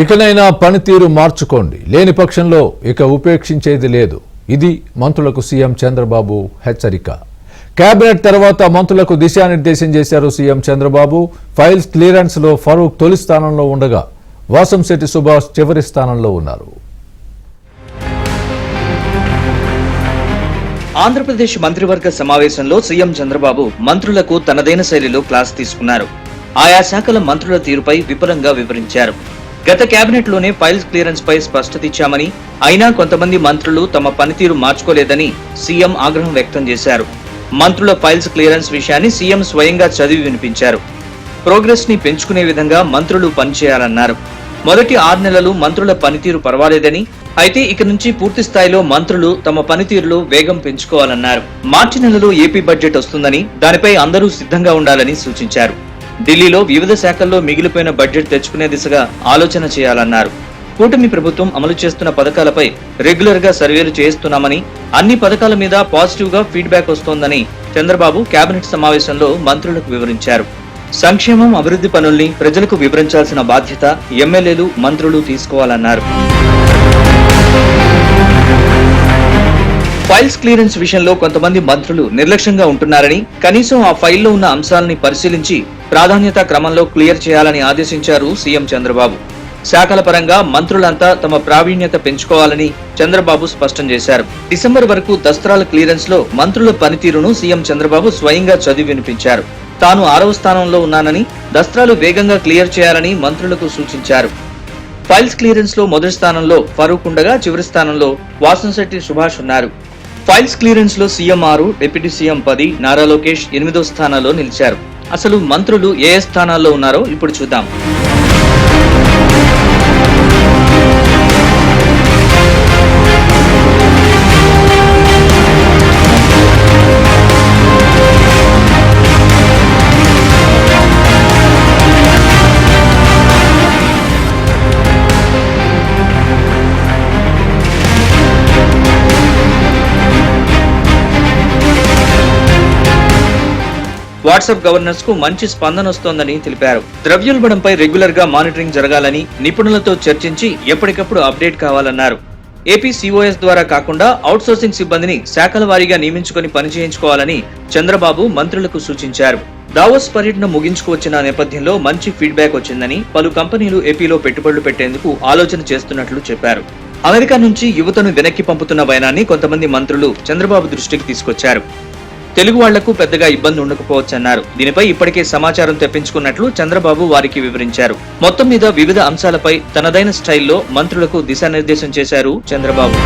ఇకనైనా పనితీరు మార్చుకోండి, లేని పక్షంలో ఇక ఉపేక్షించేది లేదు. ఇది మంత్రులకు సీఎం చంద్రబాబు హెచ్చరిక. కేబినెట్ తర్వాత మంత్రులకు దిశానిర్దేశం చేశారు సీఎం చంద్రబాబు. ఫైల్స్ క్లియరెన్స్ లో ఫరూక్ తొలి స్థానంలో ఉండగా వాసంశెట్టి సుభాష్ చివరి స్థానంలో ఉన్నారు. ఆంధ్రప్రదేశ్ మంత్రివర్గ సమావేశంలో సీఎం చంద్రబాబు మంత్రులకు తనదైన శైలిలో క్లాస్ తీసుకున్నారు. ఆయా శాఖల మంత్రుల తీరుపై విపులంగా వివరించారు. గత కేబినెట్ లోనే ఫైల్స్ క్లియరెన్స్ పై స్పష్టత ఇచ్చామని, అయినా కొంతమంది మంత్రులు తమ పనితీరు మార్చుకోలేదని సీఎం ఆగ్రహం వ్యక్తం చేశారు. మంత్రుల ఫైల్స్ క్లియరెన్స్ విషయాన్ని సీఎం స్వయంగా చదివి వినిపించారు. ప్రోగ్రెస్ ని పెంచుకునే విధంగా మంత్రులు పనిచేయాలన్నారు. మొదటి 6 నెలలు మంత్రుల పనితీరు పర్వాలేదని, అయితే ఇక నుంచి పూర్తి స్థాయిలో మంత్రులు తమ పనితీరులో వేగం పెంచుకోవాలన్నారు. మార్చి నెలలో ఏపీ బడ్జెట్ వస్తుందని, దానిపై అందరూ సిద్ధంగా ఉండాలని సూచించారు. ఢిల్లీలో వివిధ శాఖల్లో మిగిలిపోయిన బడ్జెట్ తెచ్చుకునే దిశగా ఆలోచన చేయాలన్నారు. కూటమి ప్రభుత్వం అమలు చేస్తున్న పథకాలపై రెగ్యులర్ గా సర్వేలు చేస్తున్నామని, అన్ని పథకాల మీద పాజిటివ్ గా ఫీడ్బ్యాక్ వస్తోందని చంద్రబాబు కేబినెట్ సమావేశంలో మంత్రులకు వివరించారు. సంక్షేమం, అభివృద్ధి పనుల్ని ప్రజలకు వివరించాల్సిన బాధ్యత ఎమ్మెల్యేలు, మంత్రులు తీసుకోవాలన్నారు. ఫైల్స్ క్లియరెన్స్ విషయంలో కొంతమంది మంత్రులు నిర్లక్ష్యంగా ఉంటున్నారని, కనీసం ఆ ఫైల్లో ఉన్న అంశాలని పరిశీలించి ప్రాధాన్యత క్రమంలో క్లియర్ చేయాలని ఆదేశించారు సీఎం చంద్రబాబు. శాఖల పరంగా మంత్రులంతా తమ ప్రావీణ్యత పెంచుకోవాలని చంద్రబాబు స్పష్టం చేశారు. డిసెంబర్ వరకు దస్త్రాల క్లియరెన్స్ లో మంత్రుల పనితీరును సీఎం చంద్రబాబు స్వయంగా చదివి వినిపించారు. తాను 6వ స్థానంలో ఉన్నానని, దస్త్రాలు వేగంగా క్లియర్ చేయాలని మంత్రులకు సూచించారు. ఫైల్స్ క్లియరెన్స్ లో మొదటి స్థానంలో ఫరూక్ ఉండగా చివరి స్థానంలో వాసంశెట్టి సుభాష్ ఉన్నారు. ఫైల్స్ క్లియరెన్స్ లో CM 6, deputy CM 10, Nara Lokesh 8వ స్థానాల్లో నిలిచారు. అసలు మంత్రులు ఏ స్థానాల్లో ఉన్నారో ఇప్పుడు చూద్దాం. వాట్సాప్ గవర్నెన్స్ కు మంచి స్పందన వస్తోందని తెలిపారు. ద్రవ్యోల్బణంపై రెగ్యులర్ గా మానిటరింగ్ జరగాలని, నిపుణులతో చర్చించి ఎప్పటికప్పుడు అప్డేట్ కావాలన్నారు. ఏపీ సిఓఎస్ ద్వారా కాకుండా అవుట్సోర్సింగ్ సిబ్బందిని శాఖల వారీగా నియమించుకుని పనిచేయించుకోవాలని చంద్రబాబు మంత్రులకు సూచించారు. దావోస్ పర్యటన ముగించుకువచ్చిన నేపథ్యంలో మంచి ఫీడ్బ్యాక్ వచ్చిందని, పలు కంపెనీలు ఏపీలో పెట్టుబడులు పెట్టేందుకు ఆలోచన చేస్తున్నట్లు చెప్పారు. అమెరికా నుంచి యువతను వెనక్కి పంపుతున్న వైనాన్ని కొంతమంది మంత్రులు చంద్రబాబు దృష్టికి తీసుకొచ్చారు. తెలుగు వాళ్లకు పెద్దగా ఇబ్బంది ఉండకపోవచ్చన్నారు. దీనిపై ఇప్పటికే సమాచారం తెప్పించుకున్నట్లు చంద్రబాబు వారికి వివరించారు. మొత్తం మీద వివిధ అంశాలపై తనదైన స్టైల్లో మంత్రులకు దిశానిర్దేశం చేశారు చంద్రబాబు.